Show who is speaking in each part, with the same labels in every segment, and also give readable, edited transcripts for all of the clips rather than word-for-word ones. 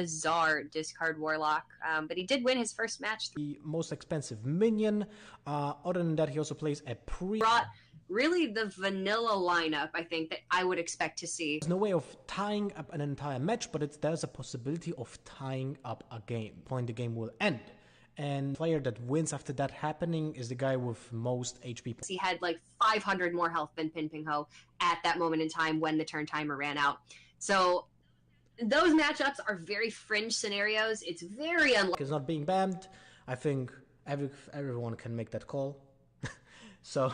Speaker 1: bizarre discard Warlock. But he did win his first match.
Speaker 2: The most expensive minion. Other than that, he also plays a
Speaker 1: Brought really the vanilla lineup, I think, that I would expect to see.
Speaker 2: There's no way of tying up an entire match, but there's a possibility of tying up a game. Point the game will end. And the player that wins after that happening is the guy with most HP.
Speaker 1: He had like 500 more health than Pin Ping Ho at that moment in time when the turn timer ran out. So those matchups are very fringe scenarios. It's very unlikely.
Speaker 2: It's not being banned. I think everyone can make that call. So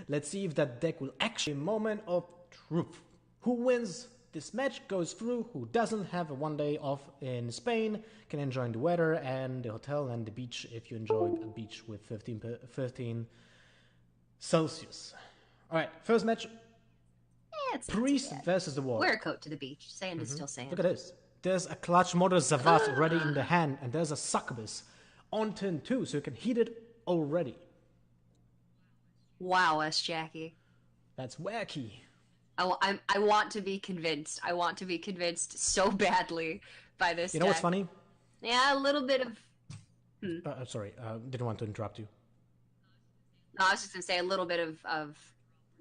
Speaker 2: let's see if that deck will actually moment of truth. Who wins this match goes through. Who doesn't have a 1 day off in Spain can enjoy the weather and the hotel and the beach if you enjoy a beach with 13 Celsius. All right, first match.
Speaker 1: It's
Speaker 2: Priest versus the Wall.
Speaker 1: Wear a coat to the beach. Sand is still sand.
Speaker 2: Look at this. There's a clutch model Zavas already in the hand, and there's a succubus on turn 2, so you can heat it already.
Speaker 1: Wow, Jackie.
Speaker 2: That's wacky.
Speaker 1: I want to be convinced. I want to be convinced so badly by this.
Speaker 2: You know what's funny?
Speaker 1: Yeah, a little bit of.
Speaker 2: Sorry, didn't want to interrupt you.
Speaker 1: No, I was just gonna say a little bit of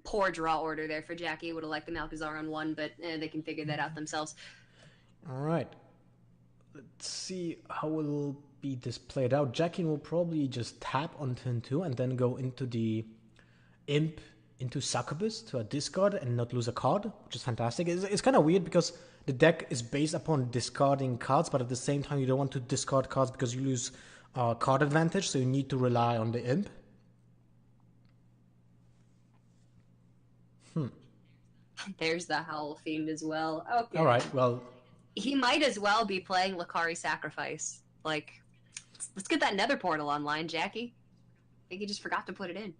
Speaker 1: poor draw order there for Jackie. Would have liked the Malcazar on 1, but they can figure that out themselves.
Speaker 2: All right. Let's see how will be this played out. Jackie will probably just tap on turn 2 and then go into the Imp into Succubus to a discard and not lose a card, which is fantastic. It's kind of weird because the deck is based upon discarding cards, but at the same time you don't want to discard cards because you lose card advantage, so you need to rely on the Imp.
Speaker 1: There's the Howl Fiend as well. Okay.
Speaker 2: All right, well...
Speaker 1: He might as well be playing Lakari Sacrifice. Like, let's get that Nether Portal online, Jackie. I think he just forgot to put it in.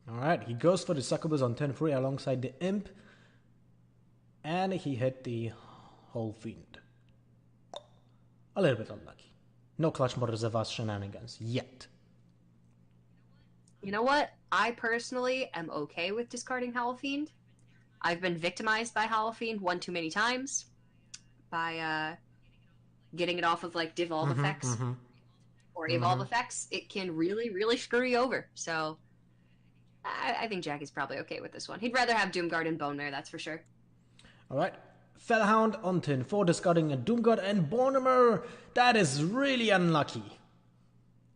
Speaker 2: Alright, he goes for the Succubus on turn 3 alongside the Imp. And he hit the Howl Fiend. A little bit unlucky. No Clutch Motors of Us shenanigans yet.
Speaker 1: You know what? I personally am okay with discarding Howl Fiend. I've been victimized by Howl Fiend one too many times by getting it off of like Devolve effects or Evolve effects. It can really, really screw you over. So I think Jackie's probably okay with this one. He'd rather have Doomguard and Bone Mare, that's for sure.
Speaker 2: Alright. Fellhound on turn 4 discarding a Doomguard and Bone Mare. That is really unlucky.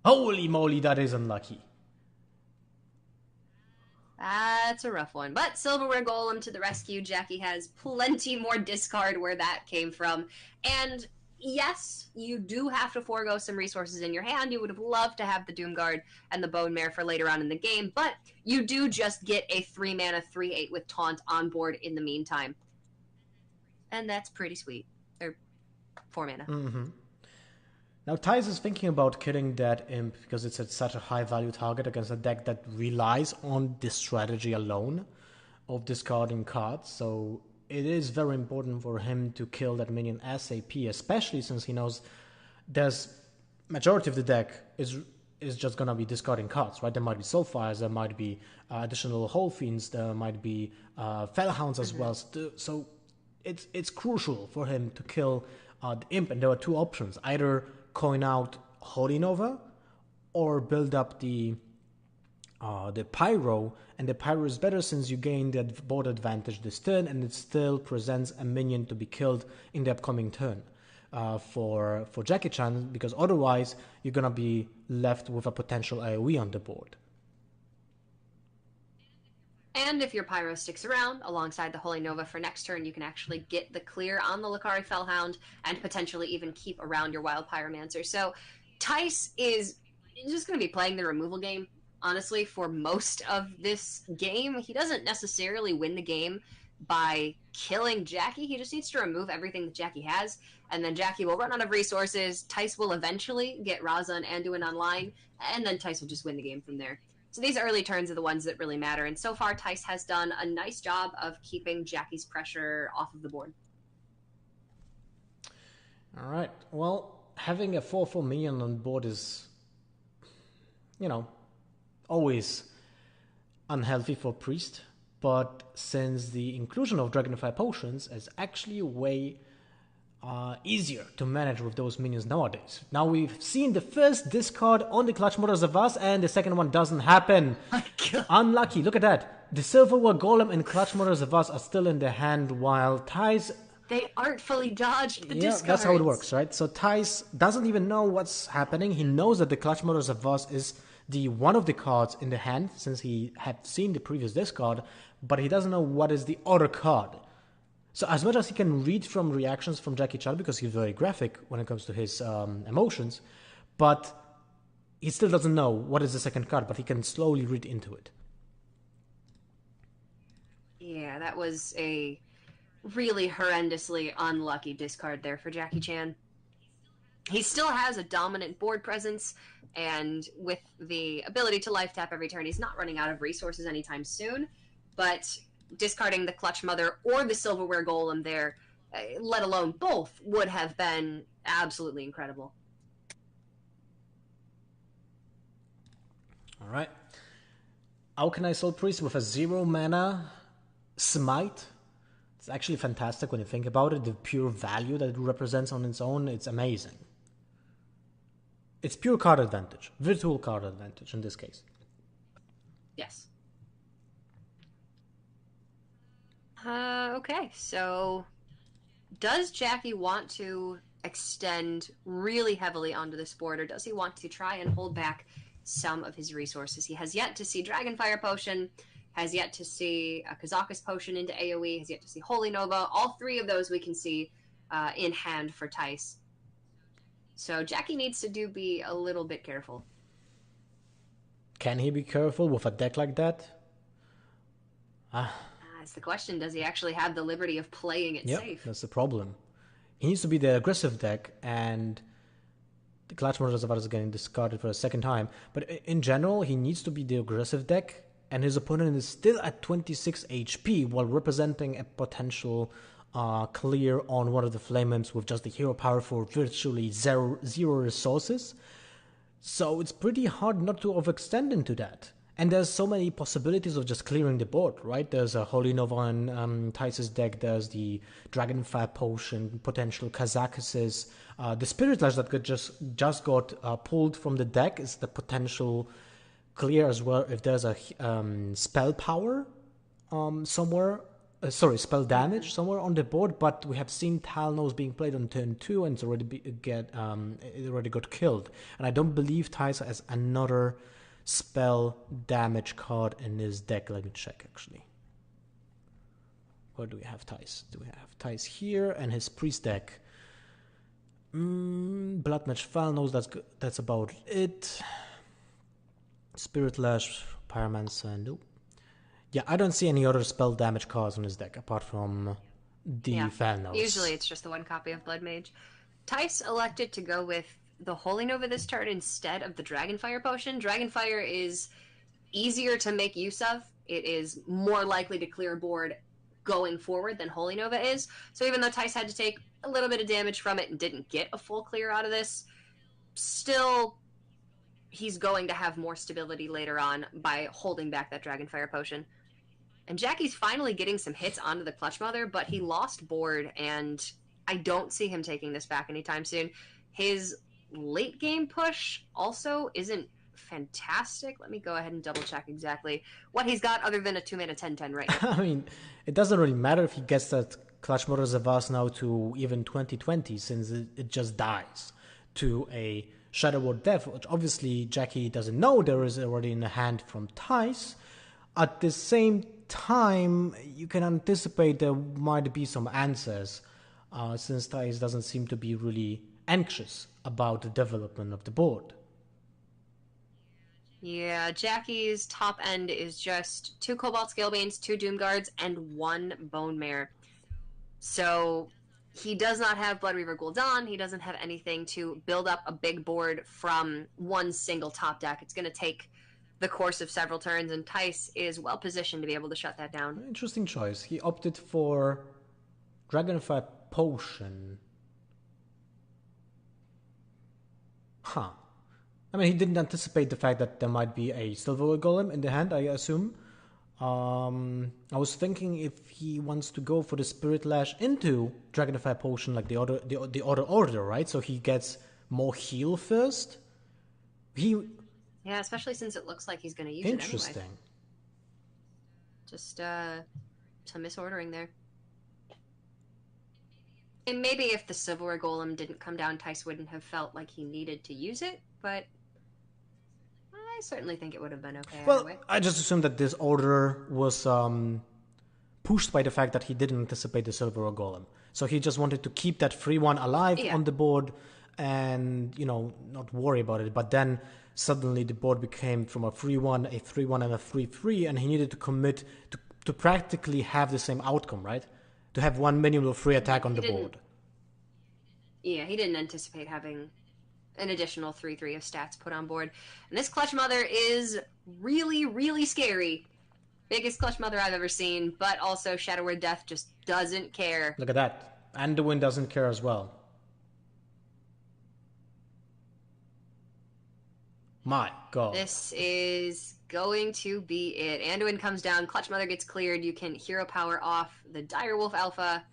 Speaker 2: Holy moly, that is unlucky.
Speaker 1: That's a rough one. But Silverware Golem to the rescue. Jackie has plenty more discard where that came from. And yes, you do have to forego some resources in your hand. You would have loved to have the Doomguard and the Bone Mare for later on in the game, but you do just get a 3-mana 3/8 with Taunt on board in the meantime. And that's pretty sweet. Or 4 mana.
Speaker 2: Now Thijs is thinking about killing that Imp because it's such a high value target against a deck that relies on this strategy alone of discarding cards. So it is very important for him to kill that minion ASAP, especially since he knows there's majority of the deck is just gonna be discarding cards, right? There might be Soulfires, there might be additional Howl Fiends, there might be Fellhounds as well. So it's crucial for him to kill the Imp, and there are two options: either coin out Holy Nova or build up the Pyro, and the Pyro is better since you gain the board advantage this turn, and it still presents a minion to be killed in the upcoming turn for Jackie-chan, because otherwise you're gonna be left with a potential AoE on the board.
Speaker 1: And if your Pyro sticks around alongside the Holy Nova for next turn, you can actually get the clear on the Lakari Fellhound and potentially even keep around your Wild Pyromancer. So Thijs is just going to be playing the removal game, honestly, for most of this game. He doesn't necessarily win the game by killing Jackie. He just needs to remove everything that Jackie has, and then Jackie will run out of resources. Thijs will eventually get Raza and Anduin online, and then Thijs will just win the game from there. So these early turns are the ones that really matter, and so far Thijs has done a nice job of keeping Jackie's pressure off of the board.
Speaker 2: All right, well, having a 4/4 minion on board is, you know, always unhealthy for Priest, but since the inclusion of Dragonfire Potions is actually a way easier to manage with those minions nowadays. Now we've seen the first discard on the Clutch Motors of Us, and the second one doesn't happen. Unlucky, look at that. The Silverware Golem and Clutch Motors of Us are still in the hand, while Thijs...
Speaker 1: They artfully dodged the discards.
Speaker 2: That's how it works, right? So Thijs doesn't even know what's happening. He knows that the Clutch Motors of Us is the one of the cards in the hand, since he had seen the previous discard, but he doesn't know what is the other card. So as much as he can read from reactions from Jackie Chan, because he's very graphic when it comes to his emotions, but he still doesn't know what is the second card, but he can slowly read into it.
Speaker 1: Yeah, that was a really horrendously unlucky discard there for Jackie Chan. He still has a dominant board presence, and with the ability to life tap every turn, he's not running out of resources anytime soon, but discarding the Clutch Mother or the Silverware Golem there, let alone both, would have been absolutely incredible.
Speaker 2: Alright. Alkanai Soul Priest with a 0 mana Smite. It's actually fantastic when you think about it. The pure value that it represents on its own, it's amazing. It's pure card advantage. Virtual card advantage in this case.
Speaker 1: Yes. Okay, so does Jackie want to extend really heavily onto this board, or does he want to try and hold back some of his resources? He has yet to see Dragonfire Potion, has yet to see a Kazakus Potion into AoE, has yet to see Holy Nova. All three of those we can see in hand for Thijs. So Jackie needs to be a little bit careful.
Speaker 2: Can he be careful with a deck like that?
Speaker 1: That's the question. Does he actually have the liberty of playing it safe?
Speaker 2: That's the problem. He needs to be the aggressive deck, and the Clutch Motors of Us is getting discarded for a second time. But in general, he needs to be the aggressive deck, and his opponent is still at 26 HP while representing a potential clear on one of the Flame Imps with just the hero power for virtually zero resources. So it's pretty hard not to overextend into that. And there's so many possibilities of just clearing the board, right? There's a Holy Nova in Thijs' deck, there's the Dragonfire Potion, potential Kazakuses. The Spirit Lash that just got pulled from the deck is the potential clear as well if there's a spell power somewhere. Spell damage somewhere on the board, but we have seen Talnos being played on turn 2 and it's it already got killed. And I don't believe Thijs has another spell damage card in his deck. Let me check actually. Where do we have Thijs? Do we have Thijs here and his priest deck? Blood Match Falnos, that's about it. Spirit Lash, Pyromancer, nope. Yeah, I don't see any other spell damage cards on his deck apart from the Falnos.
Speaker 1: Usually it's just the one copy of Blood Mage. Thijs elected to go with the Holy Nova this turn instead of the Dragonfire Potion. Dragonfire is easier to make use of. It is more likely to clear a board going forward than Holy Nova is. So even though Thijs had to take a little bit of damage from it and didn't get a full clear out of this, still he's going to have more stability later on by holding back that Dragonfire Potion. And Jackie's finally getting some hits onto the Clutch Mother, but he lost board, and I don't see him taking this back anytime soon. His late game push also isn't fantastic. Let me go ahead and double check exactly what he's got other than a 2-mana 10/10 right now.
Speaker 2: I mean, it doesn't really matter if he gets that Clutch Motors of Us now to even 2020, since it just dies to a Shadow Ward Death, which obviously Jackie doesn't know there is already in the hand from Thijs. At the same time, you can anticipate there might be some answers, since Thijs doesn't seem to be really anxious about the development of the board.
Speaker 1: Yeah, Jackie's top end is just 2 Cobalt Scalebanes, 2 Doom Guards, and 1 Bone Mare. So he does not have Blood Reaver Gul'dan. He doesn't have anything to build up a big board from one single top deck. It's going to take the course of several turns, and Thijs is well positioned to be able to shut that down.
Speaker 2: Interesting choice. He opted for Dragonfire Potion. Huh. I mean, he didn't anticipate the fact that there might be a Silverware Golem in the hand, I assume. I was thinking if he wants to go for the Spirit Lash into Dragonfire Potion like the other order, right? So he gets more heal first.
Speaker 1: Yeah, especially since it looks like he's going to use it anyway.
Speaker 2: Interesting.
Speaker 1: Just some misordering there. And maybe if the Silver Golem didn't come down, Thijs wouldn't have felt like he needed to use it, but I certainly think it would have been okay either way.
Speaker 2: I just assumed that this order was pushed by the fact that he didn't anticipate the Silver Golem. So he just wanted to keep that 3-1 alive on the board and, not worry about it. But then suddenly the board became from a 3-1, a 3-1, and a 3-3, and he needed to commit to practically have the same outcome, right? To have 1 minion with free attack on the board.
Speaker 1: Yeah, he didn't anticipate having an additional 3-3 of stats put on board. And this Clutch Mother is really, really scary. Biggest Clutch Mother I've ever seen, but also Shadow Word Death just doesn't care.
Speaker 2: Look at that. Anduin doesn't care as well. My God.
Speaker 1: This is going to be it. Anduin comes down, Clutch Mother gets cleared, you can Hero Power off the Direwolf Alpha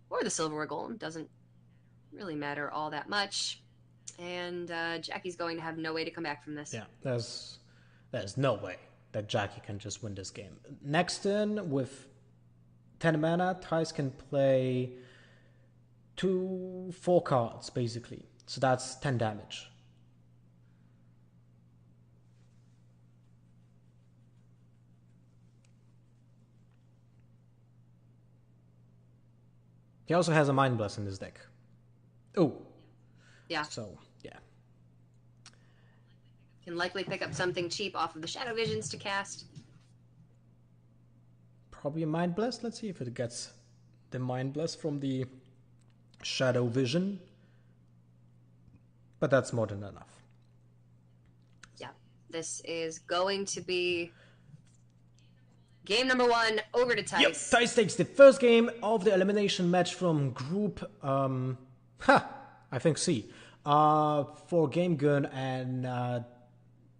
Speaker 1: or the Silver Golem. Doesn't really matter all that much. And Jackie's going to have no way to come back from this.
Speaker 2: Yeah, there's no way that Jackie can just win this game. Next turn, with 10 mana, Thijs can play 4 cards, basically. So that's 10 damage. He also has a Mind Blast in his deck. Oh.
Speaker 1: Yeah.
Speaker 2: So, yeah.
Speaker 1: Can likely pick up something cheap off of the Shadow Visions to cast.
Speaker 2: Probably a Mind Blast. Let's see if it gets the Mind Blast from the Shadow Vision. But that's more than enough.
Speaker 1: Yeah. This is going to be game number 1, over to Thijs.
Speaker 2: Yep, Thijs takes the first game of the elimination match from group, I think C, for GameGune, and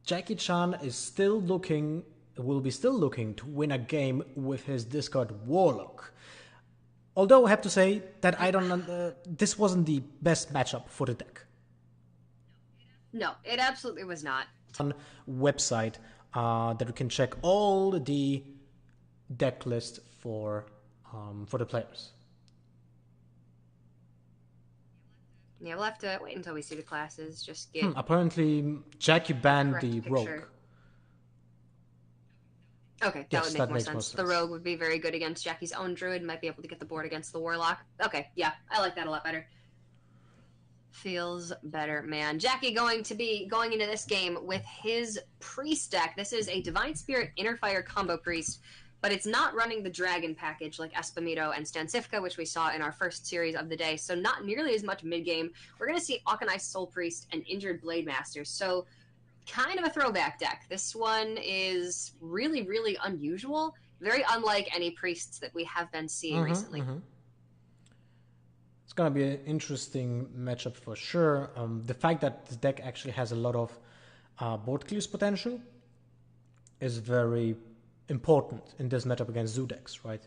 Speaker 2: CKIECHAN will be still looking to win a game with his discard Warlock. Although I have to say that this wasn't the best matchup for the deck.
Speaker 1: No, it absolutely was not.
Speaker 2: Website that we can check all the deck list for the players.
Speaker 1: Yeah, we'll have to wait until we see the classes. Just get.
Speaker 2: Apparently, Jackie banned the Rogue.
Speaker 1: Okay, that would make more sense. The Rogue would be very good against Jackie's own Druid. Might be able to get the board against the Warlock. Okay, yeah, I like that a lot better. Feels better, man. Jackie going to be going into this game with his Priest deck. This is a Divine Spirit Innerfire combo Priest, but it's not running the Dragon package like Espamito and Stancifka, which we saw in our first series of the day, so not nearly as much mid-game. We're going to see Auchenized Soul Priest and Injured Blade Master, so kind of a throwback deck. This one is really, really unusual, very unlike any priests that we have been seeing recently.
Speaker 2: It's going to be an interesting matchup for sure. The fact that this deck actually has a lot of board clears potential is very important in this matchup against Zoo decks, right?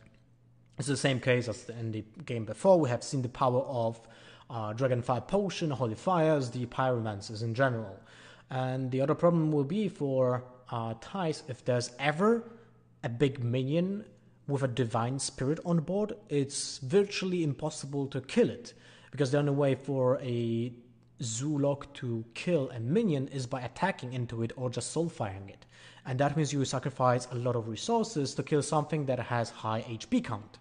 Speaker 2: It's the same case as in the game before. We have seen the power of Dragonfire Potion, Holy Fires, the Pyromancers in general. And the other problem will be for Thijs, if there's ever a big minion with a Divine Spirit on board, it's virtually impossible to kill it, because the only way for a Zoolock to kill a minion is by attacking into it or just soulfiring it. And that means you sacrifice a lot of resources to kill something that has high HP count.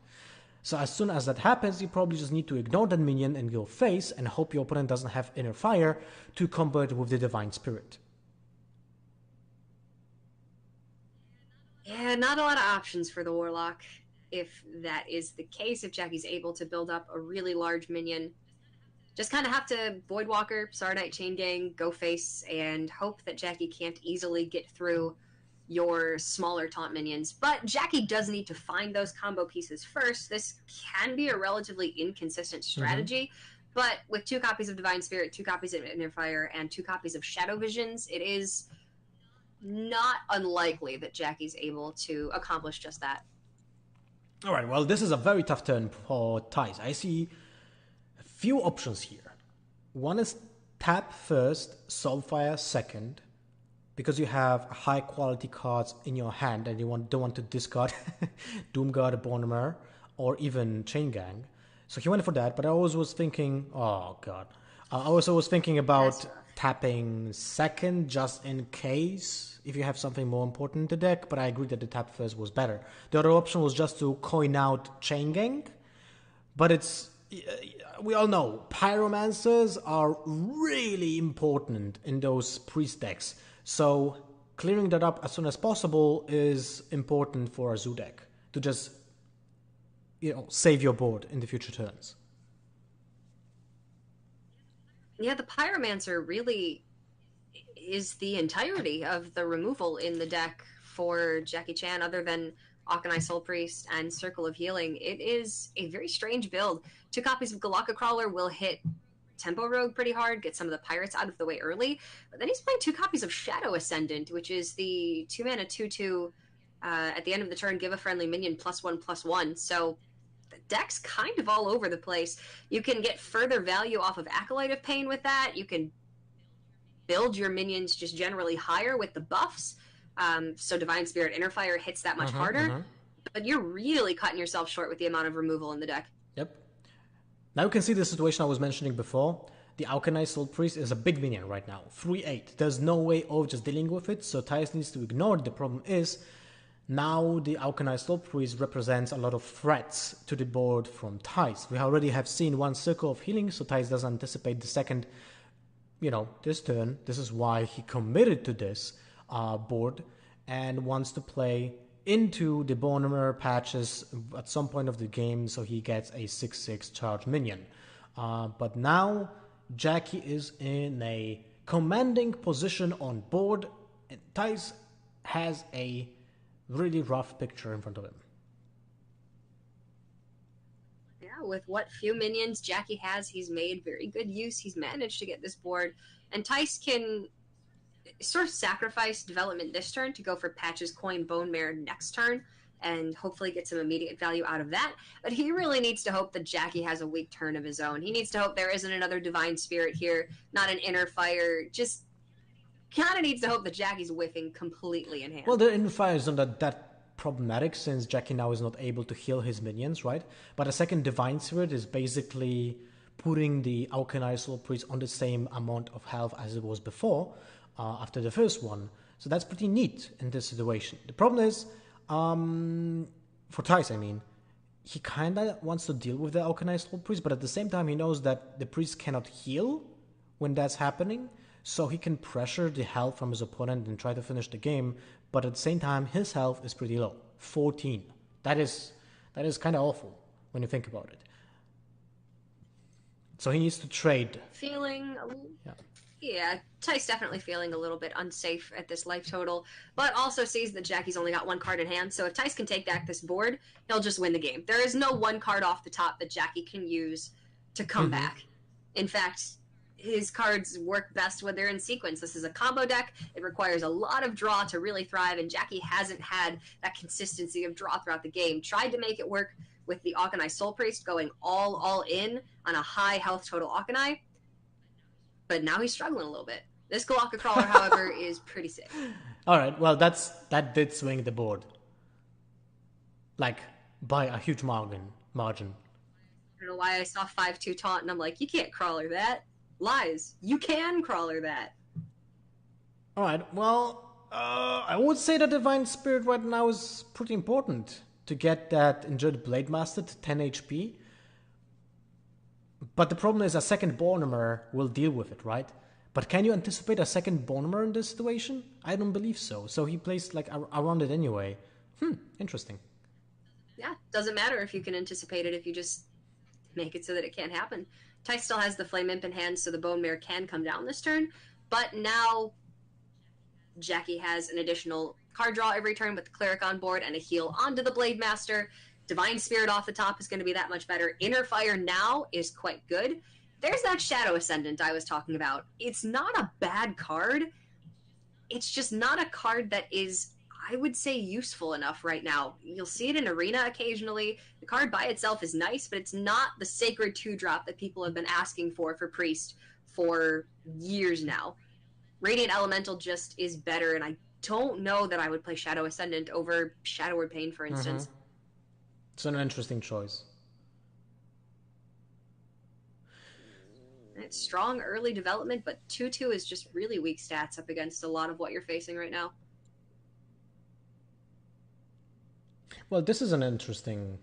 Speaker 2: So as soon as that happens, you probably just need to ignore that minion in your face and hope your opponent doesn't have Inner Fire to combo it with the Divine Spirit.
Speaker 1: Yeah, not a lot of options for the Warlock. If that is the case, if Jackie's able to build up a really large minion, just kind of have to Voidwalker, Sardite Chain Gang, go face, and hope that Jackie can't easily get through your smaller taunt minions. But Jackie does need to find those combo pieces first. This can be a relatively inconsistent strategy, but with 2 copies of Divine Spirit, 2 copies of Inner Fire, and 2 copies of Shadow Visions, it is not unlikely that Jackie's able to accomplish just that.
Speaker 2: All right, well, this is a very tough turn for Thijs. I see a few options here. One is tap first, Soulfire second, because you have high quality cards in your hand and you don't want to discard Doomguard, Bornemer, or even Chain Gang. So he went for that, but I always was thinking, oh god. I also was thinking about tapping second just in case if you have something more important in the deck, but I agree that the tap first was better. The other option was just to coin out Chain Gang, but we all know Pyromancers are really important in those priest decks. So clearing that up as soon as possible is important for a Zoo deck to just, save your board in the future turns.
Speaker 1: Yeah, the Pyromancer really is the entirety of the removal in the deck for Jackie Chan, other than Akanai Soul Priest and Circle of Healing. It is a very strange build. 2 copies of Galaka Crawler will hit Tempo Rogue pretty hard, get some of the pirates out of the way early, but then he's playing 2 copies of Shadow Ascendant, which is the 2-mana 2/2 at the end of the turn, give a friendly minion +1/+1. So the deck's kind of all over the place. You can get further value off of Acolyte of Pain with that. You can build your minions just generally higher with the buffs. So Divine Spirit Interfire hits that much harder. But you're really cutting yourself short with the amount of removal in the deck.
Speaker 2: Yep. Now you can see the situation I was mentioning before. The Alkanai Soul Priest is a big minion right now. 3/8. There's no way of just dealing with it, so Thijs needs to ignore it. The problem is, now the Alkanai Soul Priest represents a lot of threats to the board from Thijs. We already have seen 1 Circle of Healing, so Thijs doesn't anticipate the second, this turn. This is why he committed to this board and wants to play into the Bornemer patches at some point of the game so he gets a 6/6 charge minion. But now Jackie is in a commanding position on board, and Thijs has a really rough picture in front of him.
Speaker 1: Yeah, with what few minions Jackie has, he's made very good use. He's managed to get this board, and Thijs can sort of sacrifice development this turn to go for Patches, Coin, Bone Mare next turn, and hopefully get some immediate value out of that. But he really needs to hope that Jackie has a weak turn of his own. He needs to hope there isn't another Divine Spirit here, not an Inner Fire. Just kind of needs to hope that Jackie's whiffing completely in hand.
Speaker 2: Well, the Inner Fire is not that problematic since Jackie now is not able to heal his minions, right? But a second Divine Spirit is basically putting the Alkanai Soul Priest on the same amount of health as it was before, after the first one. So that's pretty neat in this situation. The problem is, for Thijs, I mean, he kind of wants to deal with the Alkanai Soul Priest, but at the same time he knows that the priest cannot heal when that's happening, so he can pressure the health from his opponent and try to finish the game, but at the same time his health is pretty low, 14. That is kind of awful when you think about it. So he needs to trade.
Speaker 1: Yeah, Thijs definitely feeling a little bit unsafe at this life total, but also sees that Jackie's only got 1 card in hand, so if Thijs can take back this board, he'll just win the game. There is no 1 card off the top that Jackie can use to come back. In fact, his cards work best when they're in sequence. This is a combo deck. It requires a lot of draw to really thrive, and Jackie hasn't had that consistency of draw throughout the game. Tried to make it work with the Akanai Soul Priest, going all in on a high health total Akanai, but now he's struggling a little bit. This Galaka Crawler, however, is pretty sick.
Speaker 2: All right, well, that did swing the board, like by a huge margin.
Speaker 1: I don't know why I saw 5/2 taunt, and I'm like, you can't crawler that. Lies. You can crawler that.
Speaker 2: All right, well, I would say that Divine Spirit right now is pretty important to get that Injured Blade Master to 10 HP. But the problem is a second Bornemer will deal with it, right? But can you anticipate a second Bornemer in this situation? I don't believe so. So he plays like around it anyway. Interesting.
Speaker 1: Yeah, doesn't matter if you can anticipate it if you just make it so that it can't happen. Thijs still has the Flame Imp in hand, so the Bone Mare can come down this turn. But now Jackie has an additional card draw every turn with the Cleric on board and a heal onto the Blade Master. Divine Spirit off the top is going to be that much better. Inner Fire now is quite good. There's that Shadow Ascendant I was talking about. It's not a bad card. it's just not a card that is, I would say, useful enough right now. You'll see it in Arena occasionally. The card by itself is nice, but it's not the sacred 2-drop that people have been asking for Priest for years now. Radiant Elemental just is better, and I don't know that I would play Shadow Ascendant over Shadow Word Pain, for instance.
Speaker 2: It's an interesting choice.
Speaker 1: It's strong early development, but 2/2 is just really weak stats up against a lot of what you're facing right now.
Speaker 2: Well, this is an interesting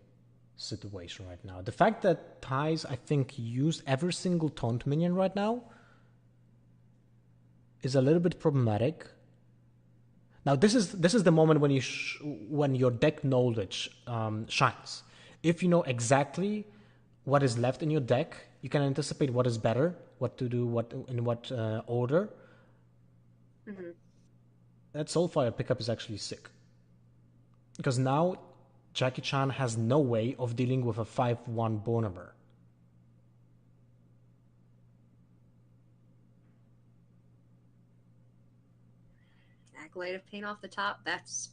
Speaker 2: situation right now. The fact that Thijs, I think, used every single taunt minion right now is a little bit problematic. Now, this is the moment when when your deck knowledge shines. If you know exactly what is left in your deck, you can anticipate what is better, what to do, in what order.
Speaker 1: Mm-hmm.
Speaker 2: That Soulfire pickup is actually sick. Because now Jackie-chan has no way of dealing with a 5/1 Bonemer.
Speaker 1: Acolyte of Pain off the top, that's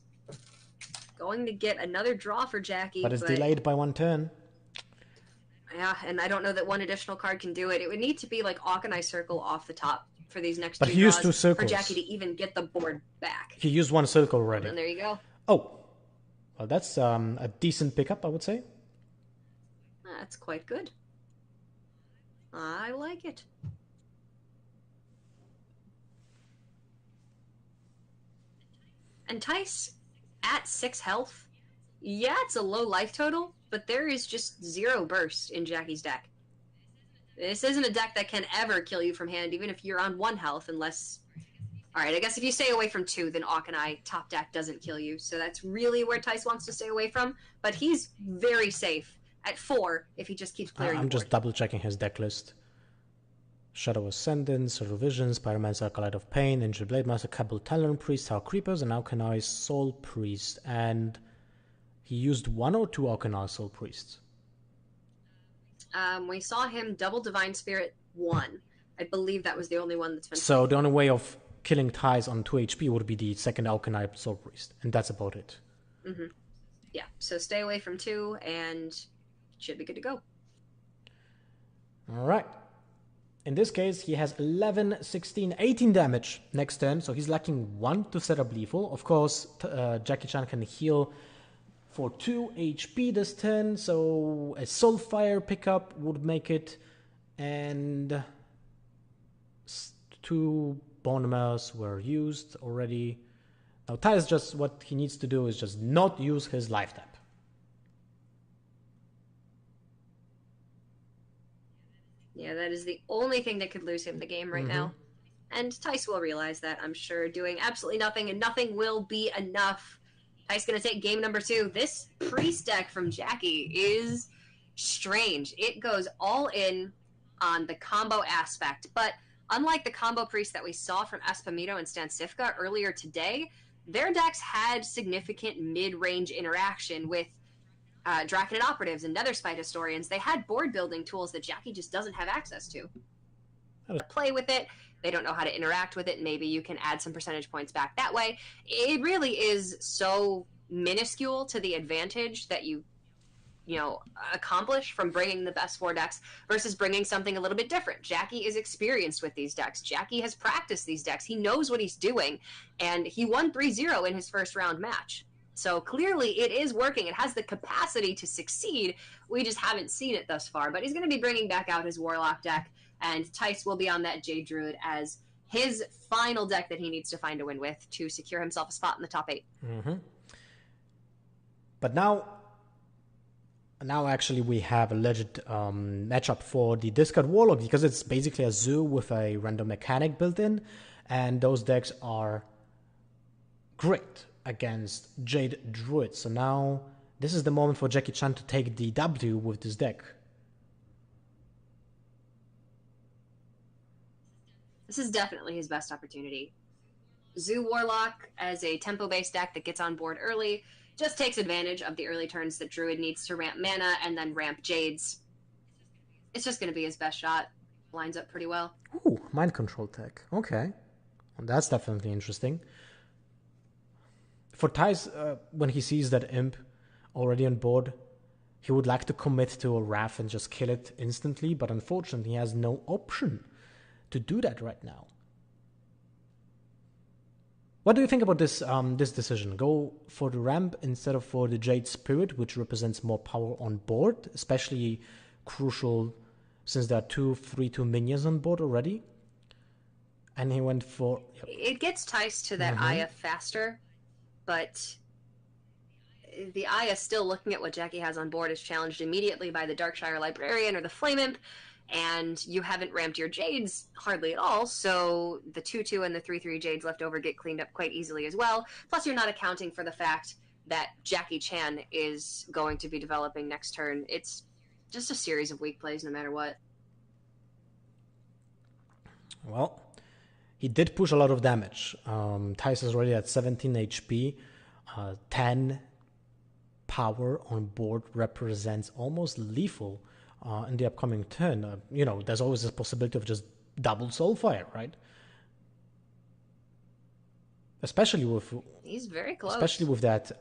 Speaker 1: going to get another draw for Jackie.
Speaker 2: But it's delayed by 1 turn.
Speaker 1: Yeah, and I don't know that one additional card can do it. It would need to be like Auchenai Circle off the top for these next
Speaker 2: but
Speaker 1: two
Speaker 2: he used
Speaker 1: draws
Speaker 2: 2 circles.
Speaker 1: for Jackie to even get the board back.
Speaker 2: He used 1 circle already.
Speaker 1: And there you go.
Speaker 2: Oh, well, that's a decent pickup, I would say.
Speaker 1: That's quite good. I like it. And Thijs, at 6 health, yeah, it's a low life total, but there is just 0 burst in Jackie's deck. This isn't a deck that can ever kill you from hand, even if you're on 1 health, unless... Alright, I guess if you stay away from 2, then Auchenai top deck doesn't kill you, so that's really where Thijs wants to stay away from, but he's very safe at 4 if he just keeps clearing
Speaker 2: I'm just double-checking his deck list. Shadow Ascendant, Soul Visions, Pyromancer, Acolyte of Pain, Angel Blade Master, Cabal Talon Priest, Tower Creepers, and Auchenai Soul Priest. And he used 1 or 2 Auchenai Soul Priests?
Speaker 1: We saw him double Divine Spirit 1. I believe that was the only one that's been...
Speaker 2: So the only way of killing Thijs on 2 HP would be the second Auchenai Soul Priest. And that's about it.
Speaker 1: Mm-hmm. Yeah, so stay away from 2 and should be good to go.
Speaker 2: Alright. In this case, he has 11, 16, 18 damage next turn, so he's lacking 1 to set up lethal. Of course, Jackie-chan can heal for 2 HP this turn, so a Soulfire pickup would make it, and 2 Bonemers were used already. Now, Thijs, just what he needs to do is just not use his life tap.
Speaker 1: Yeah, that is the only thing that could lose him the game right now. And Thijs will realize that, I'm sure, doing absolutely nothing, and nothing will be enough. Thijs going to take game number 2. This Priest deck from Jackie is strange. It goes all in on the combo aspect, but unlike the combo Priest that we saw from Espamito and Stancifka earlier today, their decks had significant mid-range interaction with Draconid Operatives and Netherspite Historians. They had board building tools that Jackie just doesn't have access to. Play with it, they don't know how to interact with it, maybe you can add some percentage points back that way. It really is so minuscule to the advantage that you accomplish from bringing the best 4 decks versus bringing something a little bit different. Jackie is experienced with these decks. Jackie has practiced these decks. He knows what he's doing, and he won 3-0 in his first round match. So clearly it is working. It has the capacity to succeed. We just haven't seen it thus far. But he's going to be bringing back out his Warlock deck, and Thijs will be on that Jade Druid as his final deck that he needs to find a win with to secure himself a spot in the top 8.
Speaker 2: But now actually we have a legit matchup for the Discard Warlock, because it's basically a zoo with a random mechanic built in, and those decks are great against Jade Druid. So now this is the moment for Jackie-chan to take the W with this deck.
Speaker 1: This is definitely his best opportunity. Zoo Warlock as a tempo-based deck that gets on board early just takes advantage of the early turns that Druid needs to ramp mana and then ramp Jades. It's just going to be his best shot. Lines up pretty well.
Speaker 2: Ooh, mind control tech. Okay. And that's definitely interesting. For Thijs, when he sees that imp already on board, he would like to commit to a Wrath and just kill it instantly, but unfortunately he has no option to do that right now. What do you think about this this decision? Go for the ramp instead of for the Jade Spirit, which represents more power on board, especially crucial since there are 2/3/2 minions on board already. And he went for... Yep.
Speaker 1: It gets Thijs to that Aya faster, but the Aya, still looking at what Jackie has on board, is challenged immediately by the Darkshire Librarian or the Flame Imp, and you haven't ramped your Jades hardly at all, so the 2/2 and the 3/3 Jades left over get cleaned up quite easily as well. Plus, you're not accounting for the fact that J4CKIECHAN is going to be developing next turn. It's just a series of weak plays no matter what.
Speaker 2: Well, he did push a lot of damage. Thijs is already at 17 HP. 10 power on board represents almost lethal in the upcoming turn. You know, there's always this possibility of just double Soulfire, right? Especially with...
Speaker 1: He's very close.
Speaker 2: Especially with that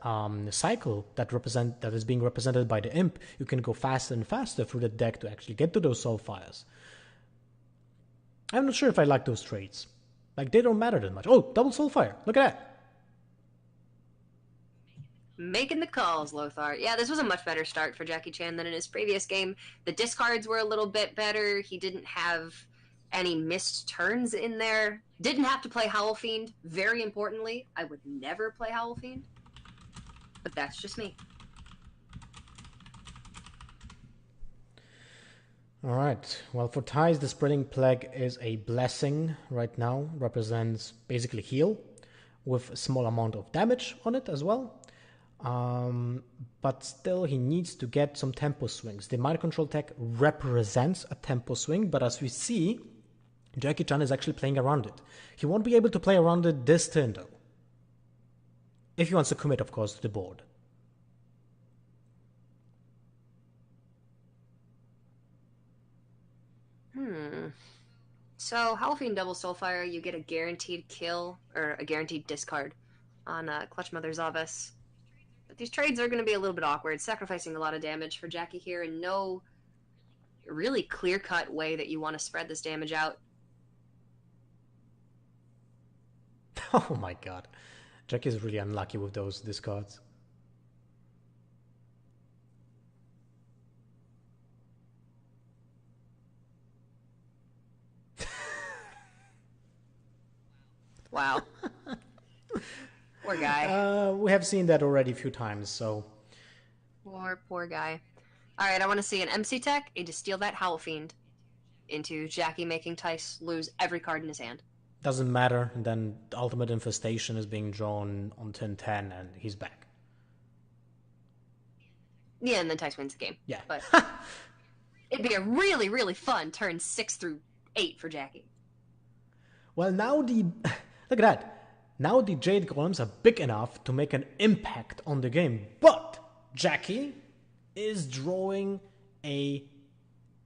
Speaker 2: cycle that is being represented by the Imp. You can go faster and faster through the deck to actually get to those Soulfires. I'm not sure if I like those trades. Like, they don't matter that much. Oh, double Soulfire. Look at that.
Speaker 1: Making the calls, Lothar. Yeah, this was a much better start for J4CKIECHAN than in his previous game. The discards were a little bit better. He didn't have any missed turns in there. Didn't have to play Howl Fiend. Very importantly, I would never play Howl Fiend. But that's just me.
Speaker 2: Alright, well, for Thijs, the Spreading Plague is a blessing right now. Represents basically heal with a small amount of damage on it as well. But still, he needs to get some tempo swings. The Mind Control tech represents a tempo swing, but as we see, J4CKIECHAN is actually playing around it. He won't be able to play around it this turn, though. If he wants to commit, of course, to the board.
Speaker 1: So, Howlfiend double Soulfire, you get a guaranteed kill, or a guaranteed discard on Clutch Mother Zavas. But these trades are going to be a little bit awkward, sacrificing a lot of damage for Jackie here, and no really clear-cut way that you want to spread this damage out.
Speaker 2: Oh my god. Jackie is really unlucky with those discards.
Speaker 1: Wow. Poor guy.
Speaker 2: We have seen that already a few times, so...
Speaker 1: Poor guy. Alright, I want to see an MC tech and to steal that Howl Fiend into Jackie, making Thijs lose every card in his hand.
Speaker 2: Doesn't matter, and then the Ultimate Infestation is being drawn on turn 10 and he's back.
Speaker 1: Yeah, and then Thijs wins the game.
Speaker 2: Yeah.
Speaker 1: But it'd be a really, really fun turn 6 through 8 for Jackie.
Speaker 2: Well, now the... Look at that. Now the Jade Golems are big enough to make an impact on the game. But Jackie is drawing a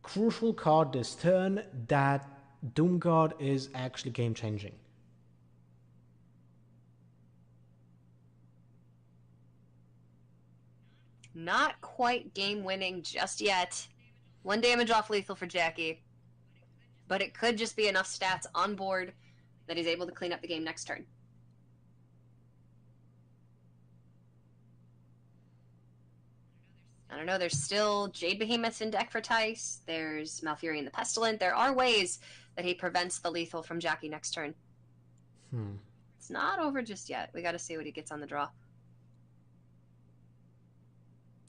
Speaker 2: crucial card this turn that Doomguard is actually game-changing.
Speaker 1: Not quite game-winning just yet. 1 damage off lethal for Jackie. But it could just be enough stats on board that he's able to clean up the game next turn. I don't know, there's still Jade Behemoths in deck for Thijs. There's Malfurion the Pestilent. There are ways that he prevents the lethal from Jackie next turn. It's not over just yet. We gotta see what he gets on the draw.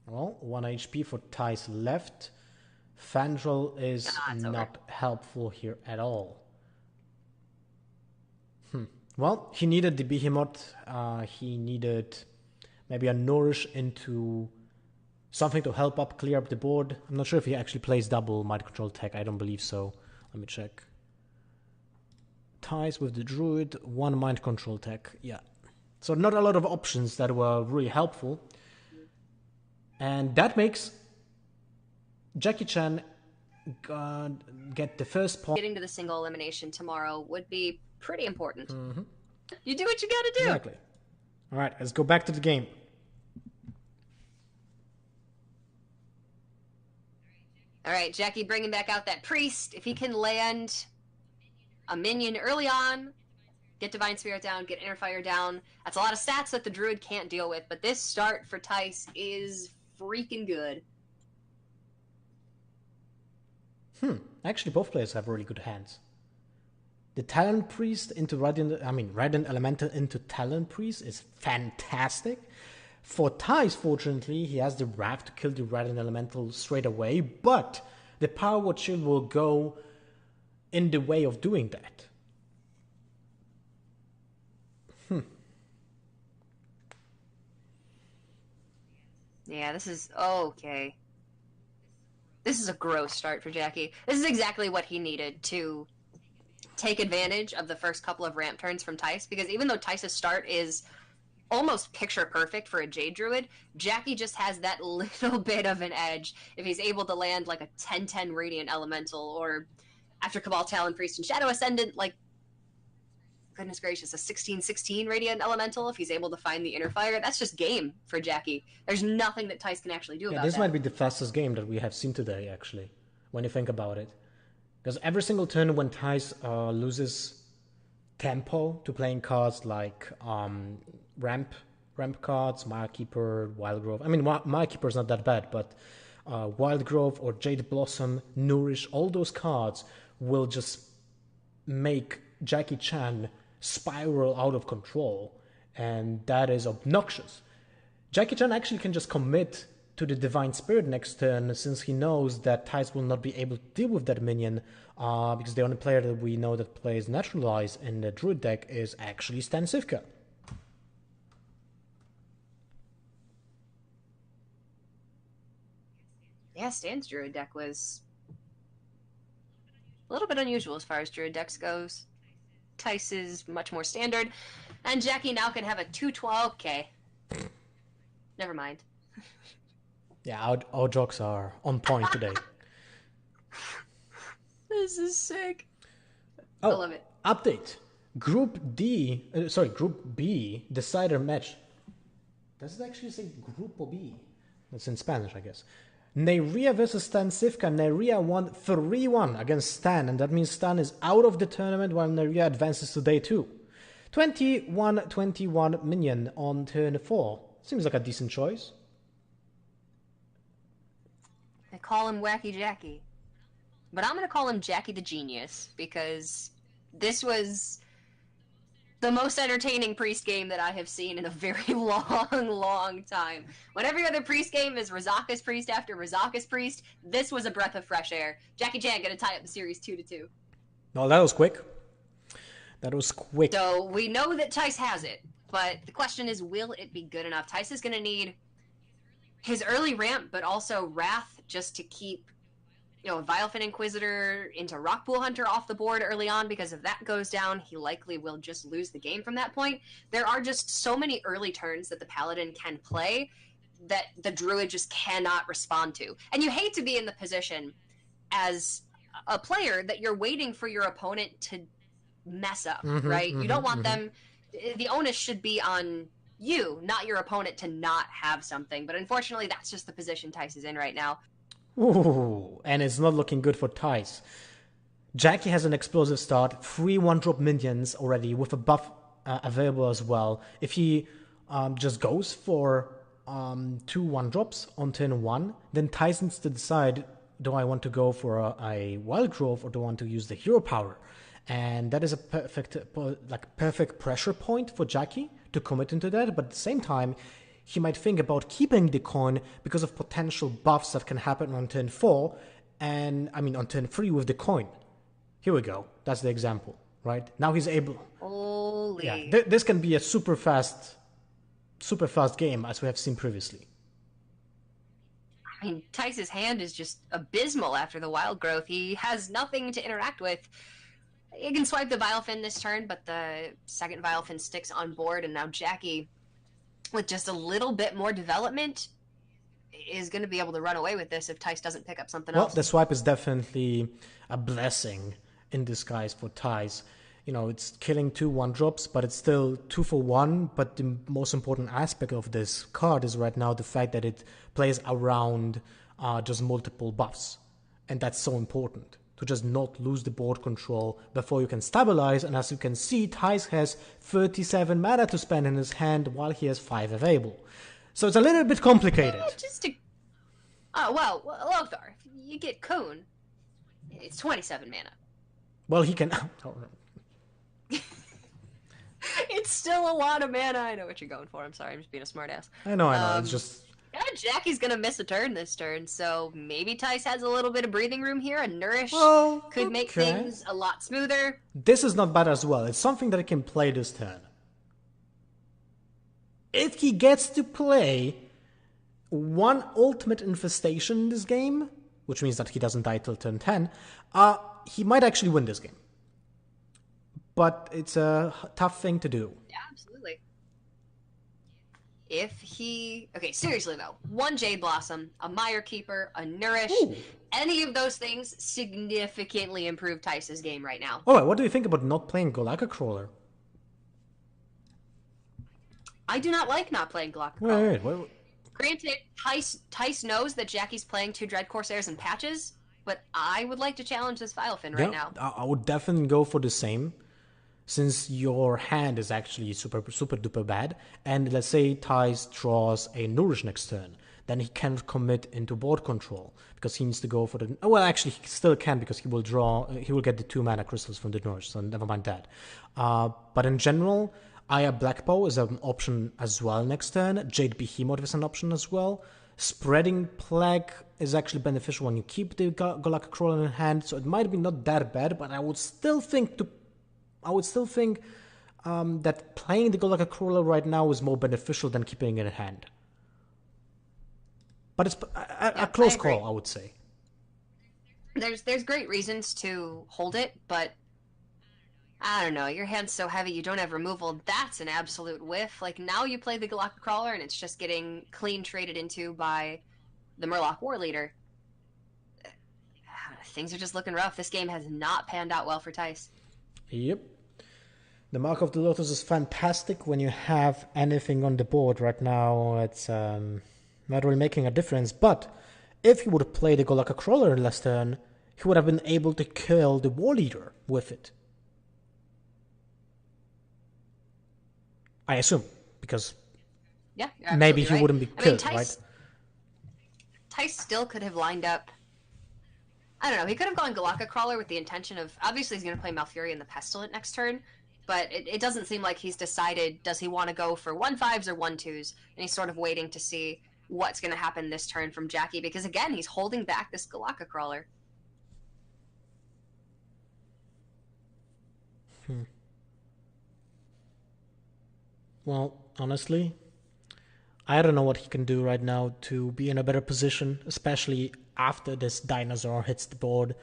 Speaker 2: Well, 1 HP for Thijs left. Fandral is not helpful here at all. Well, he needed the Behemoth. He needed maybe a Nourish into something to help clear up the board. I'm not sure if he actually plays double Mind Control tech. I don't believe so. Let me check. Thijs with the Druid, 1 Mind Control tech. Yeah. So not a lot of options that were really helpful. And that makes J4CKIECHAN get the first point.
Speaker 1: Getting to the single elimination tomorrow would be Pretty important. You do what you gotta do.
Speaker 2: Exactly. All right, let's go back to the game.
Speaker 1: All right, Jackie bringing back out that priest. If he can land a minion early on, get Divine Spirit down, get Inner Fire down, that's a lot of stats that the Druid can't deal with. But this start for Thijs is freaking good.
Speaker 2: Actually, both players have really good hands. The Talon Priest into Radiant Elemental into Talon Priest is fantastic. For Thijs, fortunately, he has the Wrath to kill the Radiant Elemental straight away, but the Power Word Shield will go in the way of doing that.
Speaker 1: Yeah, this is okay. This is a gross start for Jackie. This is exactly what he needed to take advantage of the first couple of ramp turns from Thijs, because even though Thijs' start is almost picture perfect for a Jade Druid, Jackie just has that little bit of an edge if he's able to land like a 10-10 Radiant Elemental, or after Cabal Talon Priest and Shadow Ascendant, like, goodness gracious, a 16-16 Radiant Elemental, if he's able to find the Inner Fire. That's just game for Jackie. There's nothing that Thijs can actually do about
Speaker 2: this
Speaker 1: that.
Speaker 2: might be the fastest game that we have seen today, actually, when you think about it. Because every single turn when Thijs loses tempo to playing cards like ramp cards, Mirekeeper, Wildgrowth. I mean, Mirekeeper is not that bad, but Wildgrowth or Jade Blossom, Nourish, all those cards will just make Jackie Chan spiral out of control, and that is obnoxious. Jackie Chan actually can just commit to the Divine Spirit next turn, since he knows that Thijs will not be able to deal with that minion, because the only player that we know that plays Naturalize in the Druid deck is actually Stan Cifka.
Speaker 1: Yeah, Stan's Druid deck was a little bit unusual as far as Druid decks goes. Thijs is much more standard, and Jackie now can have a 212. Okay. Never mind.
Speaker 2: Yeah, our jokes are on point today.
Speaker 1: This is sick.
Speaker 2: Oh,
Speaker 1: I love it.
Speaker 2: Update. Group B decider match. Does it actually say Grupo B? That's in Spanish, I guess. Neyria versus Stan Cifka. Neyria won 3-1 against Stan, and that means Stan is out of the tournament while Neyria advances to day 2. 21-21 minion on turn 4. Seems like a decent choice.
Speaker 1: They call him Wacky Jackie. But I'm going to call him Jackie the Genius, because this was the most entertaining priest game that I have seen in a very long time. When every other priest game is Rizaka's priest after Rizaka's priest, this was a breath of fresh air. Jackie Chan going to tie up the series 2-2.
Speaker 2: No, that was quick. That was quick.
Speaker 1: So we know that Thijs has it, but the question is, will it be good enough? Thijs is going to need his early ramp, but also Wrath just to keep, a Vilefin Inquisitor into Rockpool Hunter off the board early on, because if that goes down, he likely will just lose the game from that point. There are just so many early turns that the Paladin can play that the Druid just cannot respond to. And you hate to be in the position as a player that you're waiting for your opponent to mess up, right? You don't want them... The onus should be on you, not your opponent, to not have something. But unfortunately, that's just the position Thijs is in right now.
Speaker 2: Ooh, and it's not looking good for Thijs. Jackie has an explosive start, 3 1-drop minions already, with a buff available as well. If he just goes for 2 1-drops on turn 1, then Thijs needs to decide, do I want to go for a Wild Growth or do I want to use the hero power? And that is a perfect pressure point for Jackie to commit into that, but at the same time, he might think about keeping the coin because of potential buffs that can happen on turn 4, and on turn 3 with the coin. Here we go. That's the example, right? Now he's able...
Speaker 1: Holy.
Speaker 2: Yeah, this can be a super fast game, as we have seen previously.
Speaker 1: Thijs' hand is just abysmal after the Wild Growth. He has nothing to interact with. You can swipe the Vilefin this turn, but the second Vilefin sticks on board, and now Jackie, with just a little bit more development, is going to be able to run away with this if Thijs doesn't pick up something else.
Speaker 2: Well, the swipe is definitely a blessing in disguise for Thijs. it's killing 2/1 drops, but it's still 2 for 1. But the most important aspect of this card is right now the fact that it plays around just multiple buffs. And that's so important, to just not lose the board control before you can stabilize. And as you can see, Thijs has 37 mana to spend in his hand while he has 5 available. So it's a little bit complicated.
Speaker 1: Well, Lothar, you get Coon. It's 27 mana.
Speaker 2: Well, he can...
Speaker 1: It's still a lot of mana. I know what you're going for. I'm sorry. I'm just being a smartass.
Speaker 2: I know. It's just...
Speaker 1: Yeah, Jackie's going to miss a turn this turn, so maybe Thijs has a little bit of breathing room here. A Nourish could make things a lot smoother.
Speaker 2: This is not bad as well. It's something that he can play this turn. If he gets to play one ultimate infestation in this game, which means that he doesn't die till turn 10, he might actually win this game. But it's a tough thing to do.
Speaker 1: Yeah, absolutely. If he... Okay, seriously though. One Jade Blossom, a Mire Keeper, a Nourish, any of those things significantly improve Thijs' game right now.
Speaker 2: Alright, what do you think about not playing Golakka Crawler?
Speaker 1: I do not like not playing Golakka Crawler.
Speaker 2: Wait.
Speaker 1: Granted, Thijs knows that Jackie's playing 2 Dread Corsairs and patches, but I would like to challenge this Filefin right now.
Speaker 2: I would definitely go for the same, since your hand is actually super duper bad. And let's say Thijs draws a Nourish next turn, then he cannot commit into board control because he needs to go for the... Well, actually, he still can because he will get the 2 mana crystals from the Nourish, so never mind that. But in general, Aya Blackbow is an option as well next turn. Jade Behemoth is an option as well. Spreading Plague is actually beneficial when you keep the Golakka Crawler in hand, so it might be not that bad, but I would still think that playing the Golakka Crawler right now is more beneficial than keeping it in hand. But it's a close call, I would say.
Speaker 1: There's great reasons to hold it, but I don't know, your hand's so heavy you don't have removal. That's an absolute whiff. Like, now you play the Golakka Crawler and it's just getting clean traded into by the Murloc War Leader. Things are just looking rough. This game has not panned out well for Thijs.
Speaker 2: Yep. The Mark of the Lotus is fantastic when you have anything on the board. Right now, it's not really making a difference. But if he would have played the Golakka Crawler last turn, he would have been able to kill the War Leader with it. I assume, because maybe he wouldn't be killed, right?
Speaker 1: Thijs still could have lined up... I don't know, he could have gone Golakka Crawler with the intention of... Obviously, he's going to play Malfurion the Pestilent next turn, but it doesn't seem like he's decided, does he want to go for 1/5s or 1/2s, and he's sort of waiting to see what's going to happen this turn from Jackie, because again, he's holding back this Golakka Crawler.
Speaker 2: Well, honestly, I don't know what he can do right now to be in a better position, especially after this dinosaur hits the board.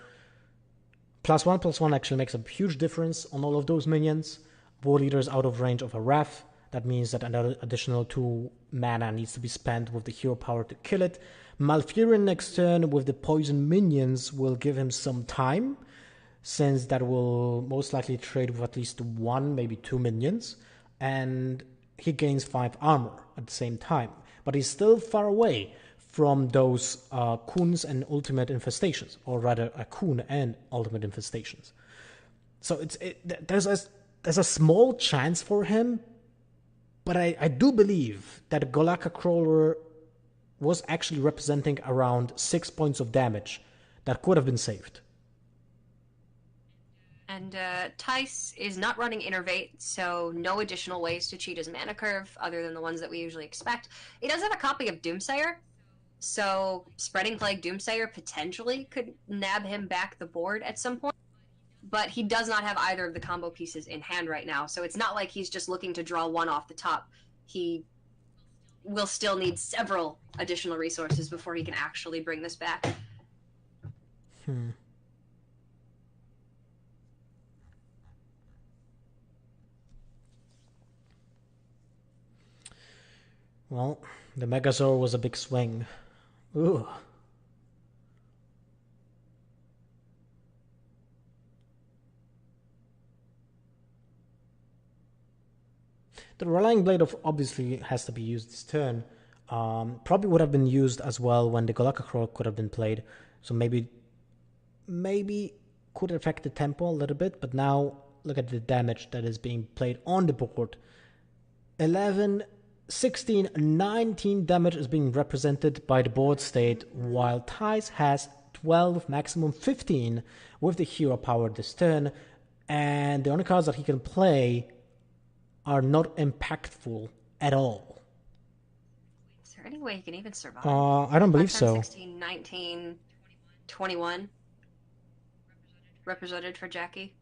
Speaker 2: +1/+1 actually makes a huge difference on all of those minions. War Leader is out of range of a Wrath. That means that another additional 2 mana needs to be spent with the hero power to kill it. Malfurion next turn with the poison minions will give him some time, since that will most likely trade with at least 1, maybe 2 minions. And he gains 5 armor at the same time. But he's still far away from those Coons and Ultimate Infestations, or rather a Coon and Ultimate Infestations. So there's a small chance for him, but I do believe that Golakka Crawler was actually representing around 6 points of damage that could have been saved.
Speaker 1: And Thijs is not running Innervate, so no additional ways to cheat his mana curve other than the ones that we usually expect. He does have a copy of Doomsayer, so Spreading Plague Doomsayer potentially could nab him back the board at some point. But he does not have either of the combo pieces in hand right now, so it's not like he's just looking to draw one off the top. He will still need several additional resources before he can actually bring this back.
Speaker 2: Well, the Megazord was a big swing. Ooh. The Rallying Blade obviously has to be used this turn. Probably would have been used as well when the Golakakro could have been played. So maybe could affect the tempo a little bit. But now look at the damage that is being played on the board. 11, 16, 19 damage is being represented by the board state, while Thijs has 12, maximum 15 with the hero power this turn. And the only cards that he can play are not impactful at all.
Speaker 1: Is there any way he can even survive?
Speaker 2: I don't believe
Speaker 1: 10,
Speaker 2: so.
Speaker 1: 16, 19, 21. Represented for Jackie?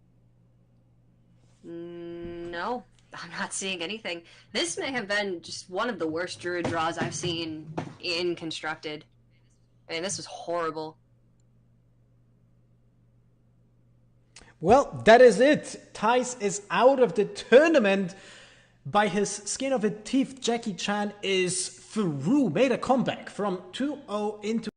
Speaker 1: No, I'm not seeing anything. This may have been just one of the worst Druid draws I've seen in Constructed. I mean, this was horrible.
Speaker 2: Well, that is it. Thijs is out of the tournament. By his skin of a teeth, Jackie Chan is through, made a comeback from 2-0 into